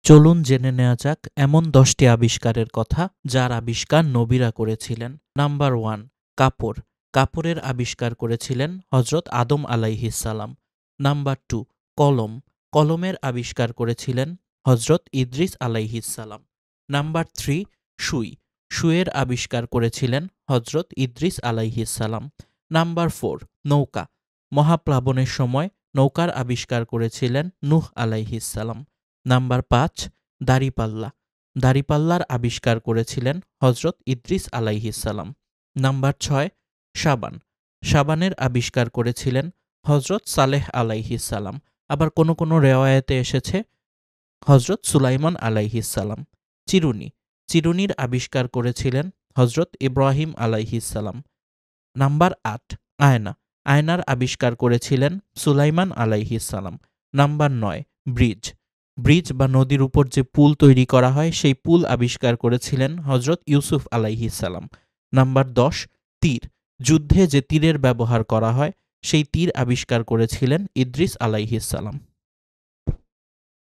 চলুন জেনে নেওয়া যাক এমন 10টি আবিষ্কারের কথা যার আবিষ্কার নবীরা করেছিলেন। নাম্বার 1, কাপড়। কাপড়ের আবিষ্কার করেছিলেন হযরত আদম আলাইহিসসালাম। নাম্বার 2, কলম। কলমের আবিষ্কার করেছিলেন হযরত ইদ্রিস আলাইহিসসালাম। নাম্বার 3, সুই। সুইয়ের আবিষ্কার করেছিলেন হযরত ইদ্রিস আলাইহিসসালাম। নাম্বার 4, নৌকা। মহাপ্লাবনের সময় নৌকার আবিষ্কার করেছিলেন নূহ আলাইহিসসালাম। নাম্বার 5, দাঁড়িপাল্লা। দাঁড়িপাল্লার আবিষ্কার করেছিলেন হযরত ইদ্রিস আলাইহিসসালাম। নাম্বার 6, সাবান। সাবানের আবিষ্কার করেছিলেন হযরত সালেহ আলাইহিসসালাম। আবার কোনো কোনো রেওয়ায়েতে এসেছে হযরত সুলাইমান আলাইহিসসালাম। চিরুনি। চিরুনির আবিষ্কার করেছিলেন হযরত ইব্রাহিম আলাইহিসসালাম। নাম্বার 8, আয়না। আয়নার আবিষ্কার করেছিলেন সুলাইমান আলাইহিসসালাম। Number 9, bridge. ব্রিজ বা নদীর উপর যে পুল তৈরি করা হয় সেই পুল আবিষ্কার করেছিলেন হযরত ইউসুফ আলাইহিসসালাম। নাম্বার 10, তীর। যুদ্ধে যে তীরের ব্যবহার করা হয় সেই তীর আবিষ্কার করেছিলেন ইদ্রিস আলাইহিসসালাম।